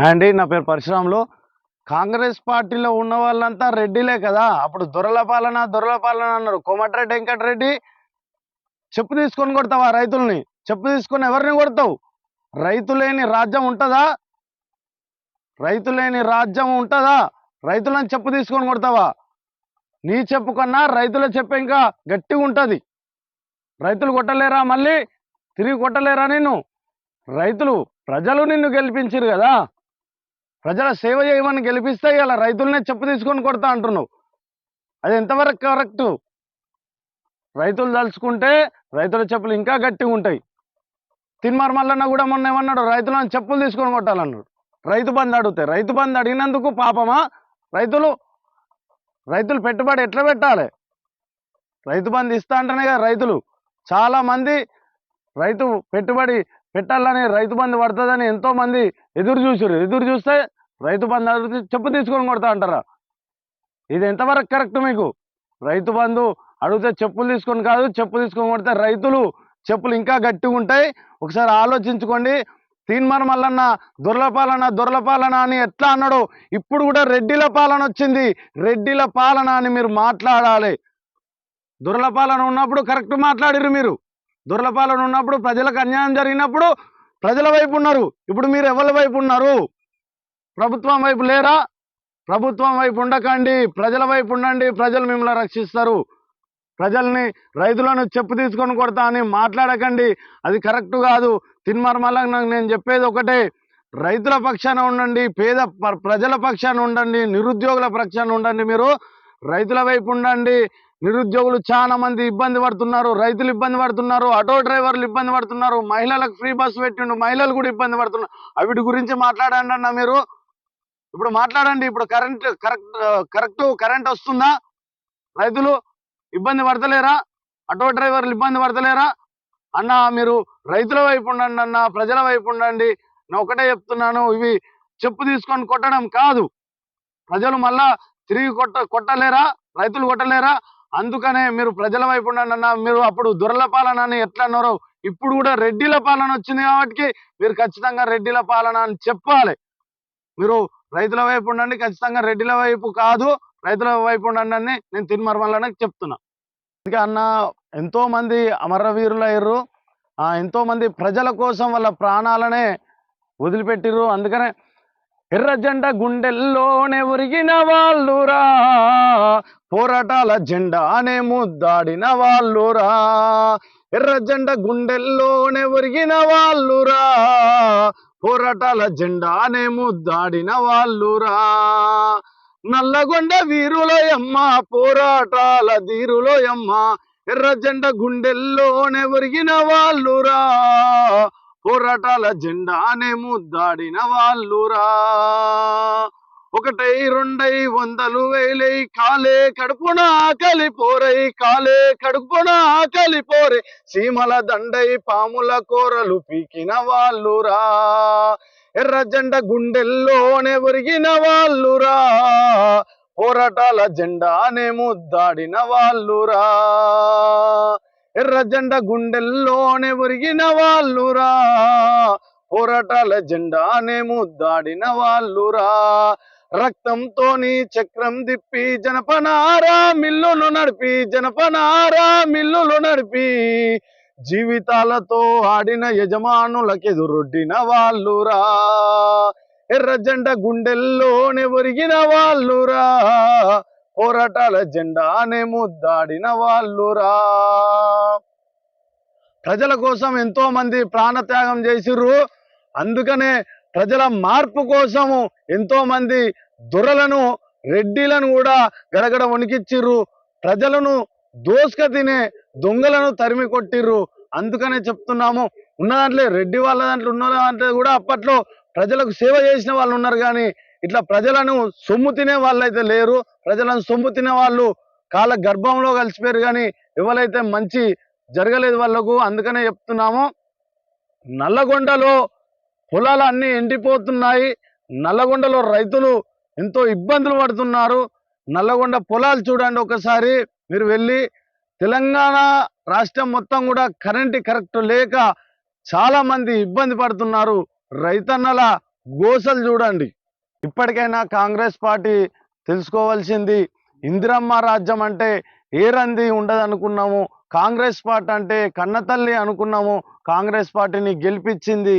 అండి నా పేరు పరశురాములు. కాంగ్రెస్ పార్టీలో ఉన్న వాళ్ళంతా రెడ్డిలే కదా. అప్పుడు దొరల పాలన అన్నారు. కోమటిరెడ్డి వెంకటరెడ్డి చెప్పు తీసుకొని కొడతావా రైతుల్ని? చెప్పు తీసుకొని ఎవరిని కొడతావు? రైతు లేని రాజ్యం ఉంటుందా? రైతు లేని రాజ్యం ఉంటుందా? రైతులను చెప్పు తీసుకొని కొడతావా? నీ చెప్పు కన్నా రైతుల చెప్పు ఇంకా గట్టిగా ఉంటుంది. రైతులు కొట్టలేరా? మళ్ళీ తిరిగి కొట్టలేరా నిన్ను? రైతులు ప్రజలు నిన్ను గెలిపించారు కదా. ప్రజల సేవ చేయమని గెలిపిస్తే ఇలా రైతులనే చెప్పు తీసుకొని కొడతా అంటున్నావు. అది ఎంతవరకు కరెక్టు? రైతులు తలుచుకుంటే రైతుల చెప్పులు ఇంకా గట్టిగా ఉంటాయి. తిన్మార్ మల్లన్న కూడా మొన్న ఏమన్నాడు, రైతులను చెప్పులు తీసుకొని కొట్టాలన్నాడు. రైతు బంధు అడిగితే, రైతు బంధు అడిగినందుకు పాపమా? రైతులు పెట్టుబడి ఎట్లా పెట్టాలి? రైతు బంధు ఇస్తా అంటేనే కదా రైతులు చాలా మంది రైతు పెట్టుబడి పెట్టాలని, రైతు బంధు పడుతుందని ఎంతో మంది ఎదురు చూస్తే రైతు బంధు అడిగితే చెప్పు తీసుకొని కొడతా అంటారా? ఇది ఎంతవరకు కరెక్ట్ మీకు? రైతు బంధు అడిగితే చెప్పులు తీసుకొని కాదు, చెప్పు తీసుకొని కొడితే రైతులు చెప్పులు ఇంకా గట్టిగా ఉంటాయి. ఒకసారి ఆలోచించుకోండి. తీన్మార్ మల్లన్న దొరలపాలన అని ఎట్లా అన్నాడు? ఇప్పుడు కూడా రెడ్డిల పాలన వచ్చింది. రెడ్డిల పాలన అని మీరు మాట్లాడాలి. దొరలపాలన ఉన్నప్పుడు కరెక్ట్ మాట్లాడిరు మీరు. దొరలపాలన ఉన్నప్పుడు ప్రజలకు అన్యాయం జరిగినప్పుడు ప్రజల వైపు ఉన్నారు. ఇప్పుడు మీరు ఎవరి వైపు ఉన్నారు? ప్రభుత్వం వైపు లేరా? ప్రభుత్వం వైపు ఉండకండి, ప్రజల వైపు ఉండండి. ప్రజలు మిమ్మల్ని రక్షిస్తారు. రైతులను చెప్పు తీసుకొని కొడతా అని మాట్లాడకండి. అది కరెక్ట్ కాదు. తిన్మార్ మల్లన్న నేను చెప్పేది ఒకటే, రైతుల పక్షాన ఉండండి, పేద ప్రజల పక్షాన ఉండండి, నిరుద్యోగుల పక్షాన ఉండండి. మీరు రైతుల వైపు ఉండండి. నిరుద్యోగులు చాలా మంది ఇబ్బంది పడుతున్నారు, రైతులు ఇబ్బంది పడుతున్నారు, ఆటో డ్రైవర్లు ఇబ్బంది పడుతున్నారు, మహిళలకు ఫ్రీ బస్సు పెట్టిండు, మహిళలు కూడా ఇబ్బంది పడుతున్నారు. వీటి గురించి మాట్లాడండి అన్న మీరు. ఇప్పుడు మాట్లాడండి. ఇప్పుడు కరెంట్ వస్తుందా? రైతులు ఇబ్బంది పడతలేరా? ఆటో డ్రైవర్లు ఇబ్బంది పడతలేరా? అన్న మీరు రైతుల వైపు ఉండండి అన్న, ప్రజల వైపు ఉండండి. నేను ఒకటే చెప్తున్నాను, ఇవి చెప్పు తీసుకొని కొట్టడం కాదు. ప్రజలు మళ్ళా తిరిగి కొట్టలేరా? రైతులు కొట్టలేరా? అందుకనే మీరు ప్రజల వైపు ఉండండి అన్న. మీరు అప్పుడు దొరల పాలన అని ఎట్లా అన్నారో ఇప్పుడు కూడా రెడ్డిల పాలన వచ్చింది కాబట్టి మీరు ఖచ్చితంగా రెడ్డిల పాలన అని చెప్పాలి. మీరు రైతుల వైపు ఉండండి, ఖచ్చితంగా రెడ్డిల వైపు కాదు, రైతుల వైపు ఉండండి అని నేను తీన్మార్ మల్లన్నకి చెప్తున్నా. అందుకే అన్న ఎంతో మంది అమరవీరులు అయ్యారు. ఎంతో మంది ప్రజల కోసం వాళ్ళ ప్రాణాలనే వదిలిపెట్టిర్రు. అందుకనే ఎర్ర జెండా గుండెల్లోనే ఉరిగిన వాళ్ళురా, పోరాటాల జెండానే ముద్దాడిన వాళ్ళురా. ఎర్ర జెండా గుండెల్లోనే ఉరిగిన వాళ్ళురా, పోరాటాల జెండానే ముద్దాడిన వాళ్ళురా. నల్లగొండ వీరులోయమ్మ, పోరాటాల ధీరులోయమ్మ, ఎర్ర జెండా గుండెల్లోనే ఒరిగిన వాళ్ళురా, పోరాటాల జెండానే ముద్దాడిన వాళ్ళురా. ఒకటై రెండై వందలు వేలై కాలే కడుపున ఆకలిపోరై, కాలే కడుపున ఆకలిపోరే, సీమల దండై పాముల కూరలు పీకిన వాళ్ళురా. ఎర్ర జెండా గుండెల్లోనే ఒరిగిన వాళ్ళురా, పోరాటాల జెండానే ముద్దాడిన వాళ్ళురా. ఎర్ర జెండా గుండెల్లోనే ఒరిగిన వాళ్ళురా, పోరాటాల జెండానే ముద్దాడిన వాళ్ళురా. రక్తంతోని చక్రం దిప్పి జనపనారా మిల్లులు నడిపి జీవితాలతో ఆడిన యజమానులకెదురొడ్డిన వాళ్ళురా. ఎర్ర జెండా గుండెల్లోనే ఒరిగిన వాళ్ళురా, పోరాటాల జెండానే ముద్దాడిన వాళ్ళురా. ప్రజల కోసం ఎంతో మంది ప్రాణత్యాగం చేసిర్రు. అందుకనే ప్రజల మార్పు కోసము ఎంతో మంది దొరలను, రెడ్డిలను కూడా గడగడ వణికిచ్చిర్రు. ప్రజలను దోసుక తినే దొంగలను తరిమి కొట్టిర్రు. అందుకనే చెప్తున్నాము, ఉన్న దాంట్లో రెడ్డి వాళ్ళ దాంట్లో ఉన్న దాంట్లో కూడా అప్పట్లో ప్రజలకు సేవ చేసిన వాళ్ళు ఉన్నారు, కానీ ఇట్లా ప్రజలను సొమ్ము తినే వాళ్ళైతే లేరు. ప్రజలను సొమ్ము తినే వాళ్ళు కాళ్ళ గర్భంలో కలిసిపోయారు, కానీ ఎవరైతే మంచి జరగలేదు వాళ్ళకు. అందుకనే చెప్తున్నాము, నల్లగొండలో పొలాలు అన్నీ ఎండిపోతున్నాయి. నల్లగొండలో రైతులు ఎంతో ఇబ్బందులు పడుతున్నారు. నల్లగొండ పొలాలు చూడండి ఒకసారి మీరు వెళ్ళి. తెలంగాణ రాష్ట్రం మొత్తం కూడా కరెక్ట్ లేక చాలా మంది ఇబ్బంది పడుతున్నారు. రైతన్నల గోసలు చూడండి. ఇప్పటికైనా కాంగ్రెస్ పార్టీ తెలుసుకోవాల్సింది, ఇందిరమ్మ రాజ్యం అంటే ఏ రంది ఉండదనుకున్నాము, కాంగ్రెస్ పార్టీ అంటే కన్నతల్లి అనుకున్నాము. కాంగ్రెస్ పార్టీని గెలిపించింది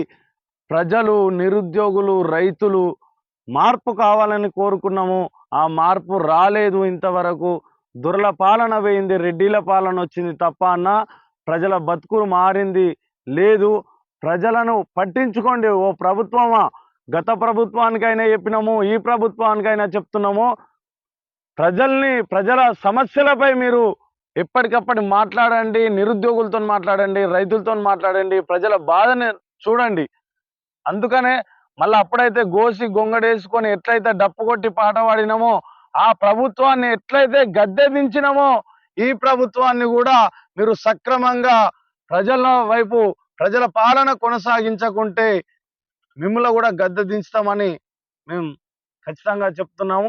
ప్రజలు, నిరుద్యోగులు, రైతులు. మార్పు కావాలని కోరుకున్నాము. ఆ మార్పు రాలేదు ఇంతవరకు. దొరల పాలన పోయింది, రెడ్డిల పాలన వచ్చింది తప్ప అన్న ప్రజల బతుకు మారింది లేదు. ప్రజలను పట్టించుకోండి ఓ ప్రభుత్వమా. గత ప్రభుత్వానికైనా చెప్పినాము, ఈ ప్రభుత్వానికైనా చెప్తున్నాము. ప్రజల సమస్యలపై మీరు ఎప్పటికప్పుడు మాట్లాడండి, నిరుద్యోగులతో మాట్లాడండి, రైతులతో మాట్లాడండి, ప్రజల బాధని చూడండి. అందుకనే మళ్ళీ అప్పుడైతే గోసి గొంగడేసుకొని ఎట్లయితే డప్పు కొట్టి పాట పాడినామో, ఆ ప్రభుత్వాన్ని ఎట్లయితే గద్దె దించినామో, ఈ ప్రభుత్వాన్ని కూడా మీరు సక్రమంగా ప్రజల వైపు, ప్రజల పాలన కొనసాగించకుంటే మిమ్మల్ని కూడా గద్దె దించుతామని మేము ఖచ్చితంగా చెప్తున్నాము.